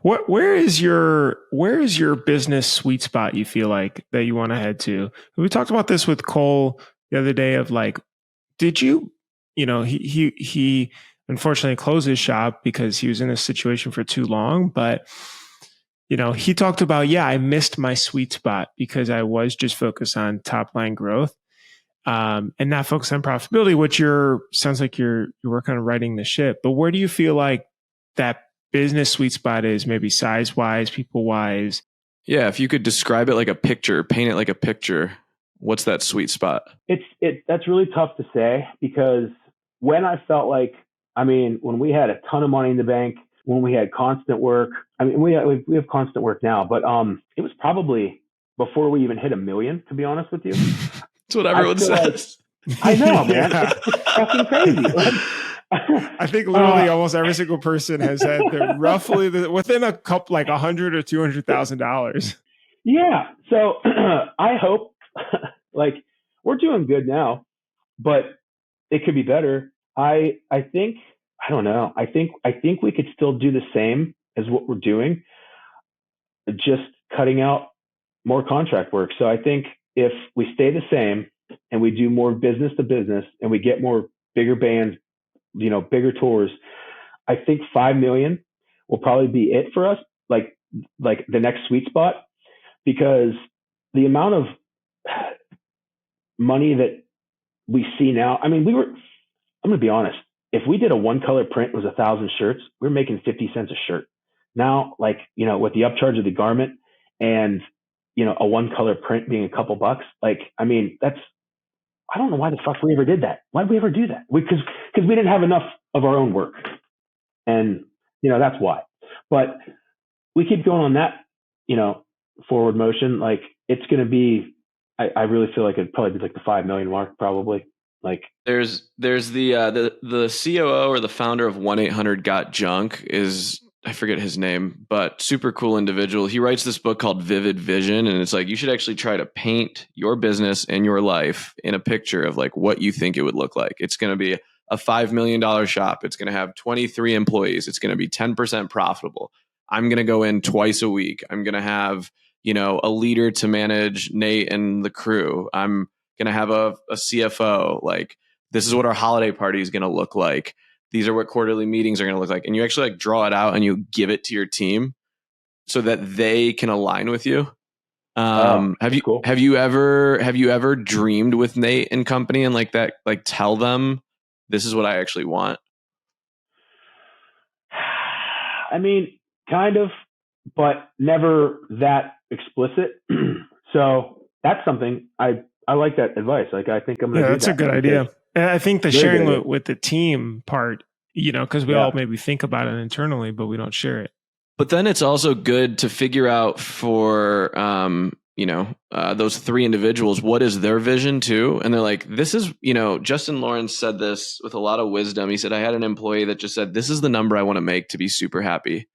Where is your business sweet spot you feel like that you want to head to? We talked about this with Cole the other day of like, did you, he unfortunately closed his shop because he was in a situation for too long, but he talked about, yeah, I missed my sweet spot because I was just focused on top line growth, and not focused on profitability, which sounds like you're working on righting the ship. But where do you feel like that business sweet spot is, maybe size wise, people wise? Yeah, if you could describe it like a picture, paint it like a picture, what's that sweet spot? That's really tough to say because when I felt like, when we had a ton of money in the bank, when we had constant work, we have constant work now, but it was probably before we even hit 1 million, to be honest with you. That's what everyone says. I know, man. Yeah. It's fucking crazy. I think literally almost every single person has had roughly within a couple, like $100,000 or $200,000. Yeah. So I hope like we're doing good now, but it could be better. I think, I don't know. I think we could still do the same as what we're doing, just cutting out more contract work. So I think if we stay the same and we do more business to business and we get more bigger bands, bigger tours, I think 5 million will probably be it for us. Like the next sweet spot, because the amount of money that we see now, I'm going to be honest. If we did a one color print, was 1,000 shirts, we're making 50 cents a shirt. Now, with the upcharge of the garment and, a one color print being a couple bucks, I don't know why the fuck we ever did that. Why did we ever do that? Because we didn't have enough of our own work. And, that's why. But we keep going on that, forward motion. Like it's going to be, I really feel like it'd probably be like the 5 million mark, probably. Like there's the COO or the founder of 1-800-GOT-JUNK is, I forget his name, but super cool individual. He writes this book called Vivid Vision. And it's like, you should actually try to paint your business and your life in a picture of like what you think it would look like. It's going to be a $5 million shop. It's going to have 23 employees. It's going to be 10% profitable. I'm going to go in twice a week. I'm going to have, a leader to manage Nate and the crew. I'm going to have a CFO. Like, this is what our holiday party is going to look like. These are what quarterly meetings are going to look like. And you actually like draw it out and you give it to your team so that they can align with you. Have you ever dreamed with Nate and company and like that, like tell them this is what I actually want? Kind of, but never that explicit. So that's something I like that advice. Like, I think I'm going to do that's a good idea. And I think the sharing with the team part, because we all maybe think about it internally, but we don't share it. But then it's also good to figure out for, those three individuals, what is their vision too? And they're like, this is, Justin Lawrence said this with a lot of wisdom. He said, I had an employee that just said, this is the number I want to make to be super happy.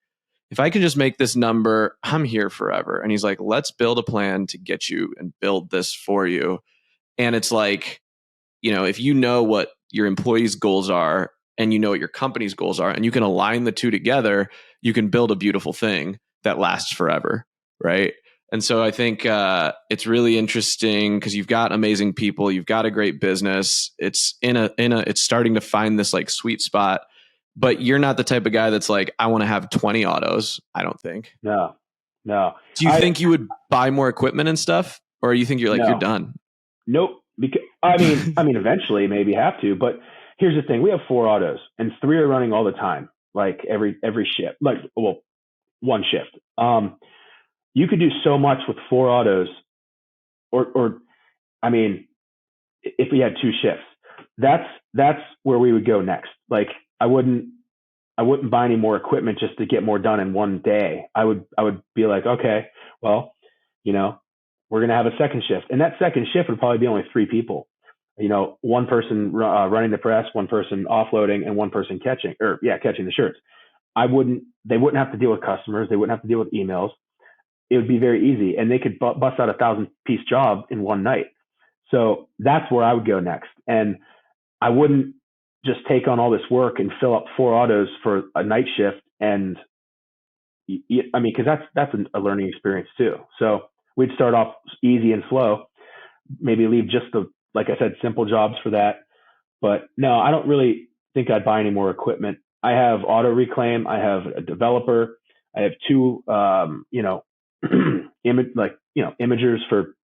If I can just make this number, I'm here forever. And he's like, let's build a plan to get you and build this for you. And it's like, if you know what your employees' goals are and you know what your company's goals are and you can align the two together, you can build a beautiful thing that lasts forever. Right. And so I think it's really interesting because you've got amazing people, you've got a great business. It's it's starting to find this like sweet spot, but you're not the type of guy that's like, I want to have 20 autos. I don't think. No. Do you think you would buy more equipment and stuff? Or you think you're like, you're done? Nope. Because eventually maybe have to, but here's the thing. We have 4 autos and 3 are running all the time. Like every shift, one shift. You could do so much with 4 autos or if we had 2 shifts, that's where we would go next. Like I wouldn't buy any more equipment just to get more done in one day. I would be like, okay, well, we're going to have a second shift. And that second shift would probably be only 3 people, one person running the press, one person offloading, and one person catching the shirts. They wouldn't have to deal with customers. They wouldn't have to deal with emails. It would be very easy. And they could bust out a 1,000-piece job in one night. So that's where I would go next. And I wouldn't just take on all this work and fill up 4 autos for a night shift and I mean, because that's a learning experience too. So we'd start off easy and slow, maybe leave just the, like I said, simple jobs for that. But no, I don't really think I'd buy any more equipment. I have auto reclaim. I have a developer. I have two, imagers for,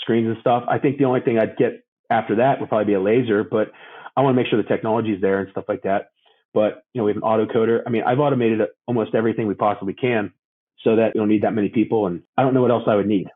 screens and stuff. I think the only thing I'd get after that would probably be a laser, but I want to make sure the technology is there and stuff like that. But, we have an auto coder. I mean, I've automated almost everything we possibly can so that we don't need that many people. And I don't know what else I would need.